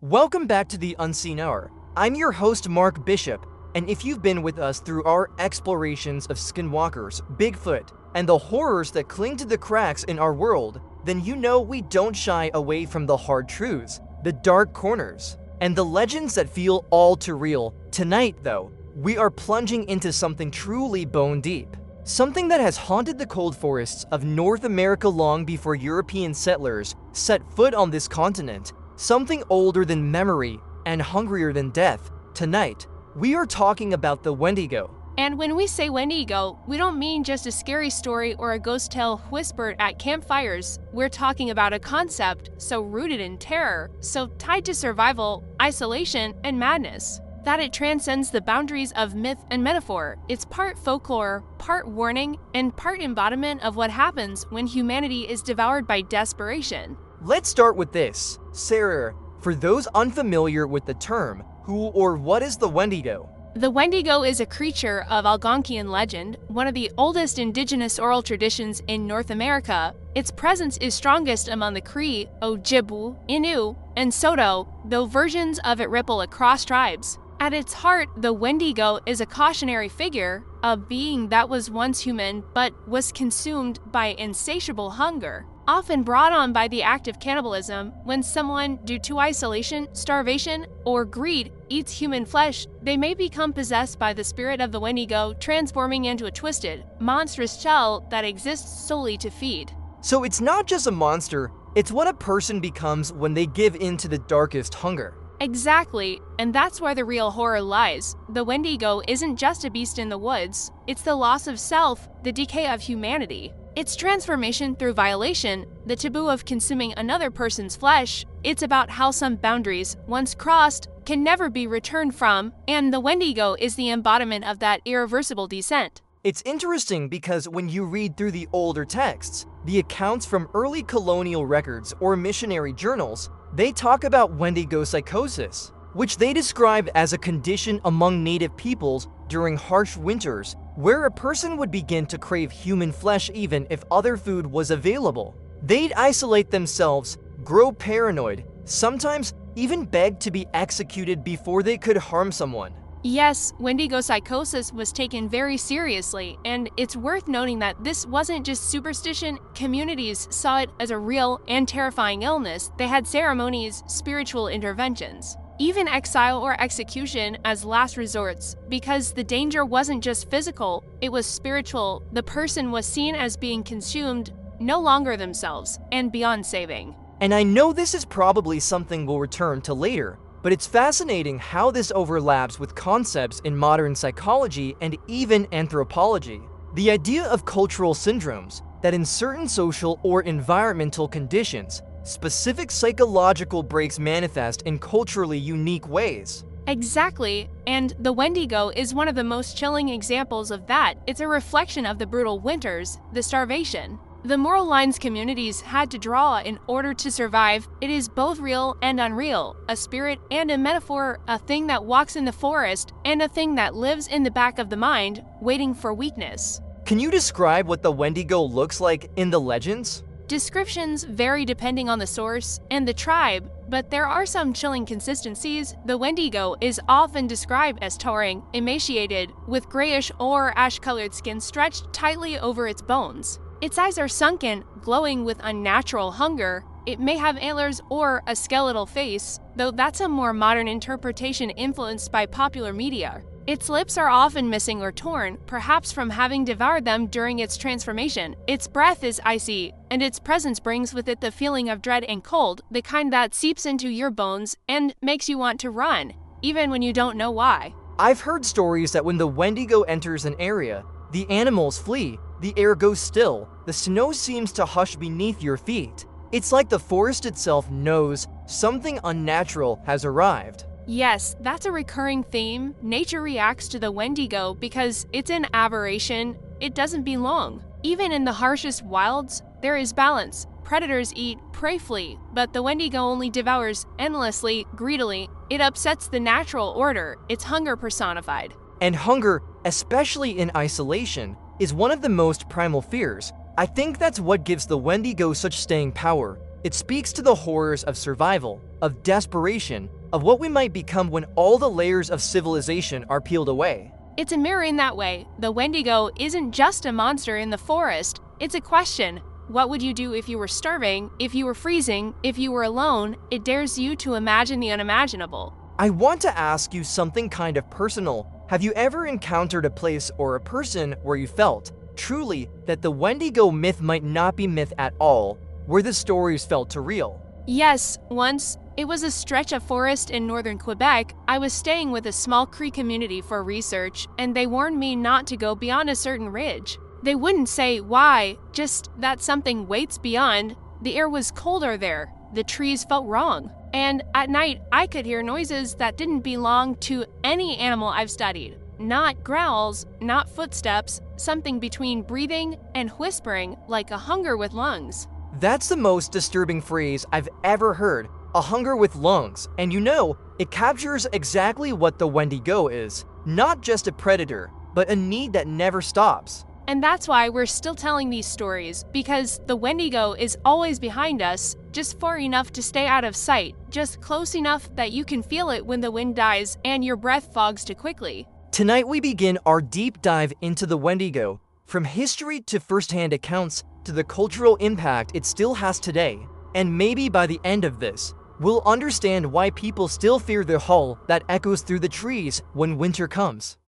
Welcome back to the Unseen Hour. I'm your host, Mark Bishop, and if you've been with us through our explorations of skinwalkers, Bigfoot, and the horrors that cling to the cracks in our world, then you know we don't shy away from the hard truths, the dark corners, and the legends that feel all too real. Tonight, though, we are plunging into something truly bone deep. Something that has haunted the cold forests of North America long before European settlers set foot on this continent. Something older than memory and hungrier than death. Tonight, we are talking about the Wendigo. And when we say Wendigo, we don't mean just a scary story or a ghost tale whispered at campfires. We're talking about a concept so rooted in terror, so tied to survival, isolation, and madness, that it transcends the boundaries of myth and metaphor. It's part folklore, part warning, and part embodiment of what happens when humanity is devoured by desperation. Let's start with this. Sarah, for those unfamiliar with the term, who or what is the Wendigo? The Wendigo is a creature of Algonquian legend, one of the oldest indigenous oral traditions in North America. Its presence is strongest among the Cree, Ojibwe, Innu, and Saulteaux, though versions of it ripple across tribes. At its heart, the Wendigo is a cautionary figure, a being that was once human but was consumed by insatiable hunger, often brought on by the act of cannibalism. When someone, due to isolation, starvation, or greed, eats human flesh, they may become possessed by the spirit of the Wendigo, transforming into a twisted, monstrous shell that exists solely to feed. So it's not just a monster, it's what a person becomes when they give in to the darkest hunger. Exactly, and that's where the real horror lies. The Wendigo isn't just a beast in the woods, it's the loss of self, the decay of humanity. It's transformation through violation, the taboo of consuming another person's flesh. It's about how some boundaries, once crossed, can never be returned from, and the Wendigo is the embodiment of that irreversible descent. It's interesting because when you read through the older texts, the accounts from early colonial records or missionary journals, they talk about Wendigo psychosis, which they describe as a condition among native peoples during harsh winters, where a person would begin to crave human flesh even if other food was available. They'd isolate themselves, grow paranoid, sometimes even beg to be executed before they could harm someone. Yes, Wendigo psychosis was taken very seriously, and it's worth noting that this wasn't just superstition. Communities saw it as a real and terrifying illness. They had ceremonies, spiritual interventions, even exile or execution as last resorts, because the danger wasn't just physical, it was spiritual. The person was seen as being consumed, no longer themselves, and beyond saving. And I know this is probably something we'll return to later, but it's fascinating how this overlaps with concepts in modern psychology and even anthropology. The idea of cultural syndromes, that in certain social or environmental conditions, specific psychological breaks manifest in culturally unique ways. Exactly, and the Wendigo is one of the most chilling examples of that. It's a reflection of the brutal winters, the starvation, the moral lines communities had to draw in order to survive. It is both real and unreal, a spirit and a metaphor, a thing that walks in the forest and a thing that lives in the back of the mind, waiting for weakness. Can you describe what the Wendigo looks like in the legends? Descriptions vary depending on the source and the tribe, but there are some chilling consistencies. The Wendigo is often described as towering, emaciated, with grayish or ash-colored skin stretched tightly over its bones. Its eyes are sunken, glowing with unnatural hunger. It may have antlers or a skeletal face, though that's a more modern interpretation influenced by popular media. Its lips are often missing or torn, perhaps from having devoured them during its transformation. Its breath is icy, and its presence brings with it the feeling of dread and cold, the kind that seeps into your bones and makes you want to run, even when you don't know why. I've heard stories that when the Wendigo enters an area, the animals flee, the air goes still, the snow seems to hush beneath your feet. It's like the forest itself knows something unnatural has arrived. Yes, that's a recurring theme. Nature reacts to the Wendigo because it's an aberration. It doesn't belong. Even in the harshest wilds, there is balance. Predators eat, prey flee, but the Wendigo only devours endlessly, greedily. It upsets the natural order. It's hunger personified. And hunger, especially in isolation, is one of the most primal fears. I think that's what gives the Wendigo such staying power. It speaks to the horrors of survival, of desperation, of what we might become when all the layers of civilization are peeled away. It's a mirror in that way. The Wendigo isn't just a monster in the forest, it's a question. What would you do if you were starving, if you were freezing, if you were alone? It dares you to imagine the unimaginable. I want to ask you something kind of personal. Have you ever encountered a place or a person where you felt, truly, that the Wendigo myth might not be myth at all, where the stories felt too real? Yes, once. It was a stretch of forest in northern Quebec. I was staying with a small Cree community for research, and they warned me not to go beyond a certain ridge. They wouldn't say why, just that something waits beyond. The air was colder there. The trees felt wrong. And at night, I could hear noises that didn't belong to any animal I've studied. Not growls, not footsteps, something between breathing and whispering, like a hunger with lungs. That's the most disturbing phrase I've ever heard, a hunger with lungs, and you know, it captures exactly what the Wendigo is. Not just a predator, but a need that never stops. And that's why we're still telling these stories, because the Wendigo is always behind us, just far enough to stay out of sight, just close enough that you can feel it when the wind dies and your breath fogs too quickly. Tonight we begin our deep dive into the Wendigo, from history to first-hand accounts to the cultural impact it still has today. And maybe by the end of this, we'll understand why people still fear the howl that echoes through the trees when winter comes.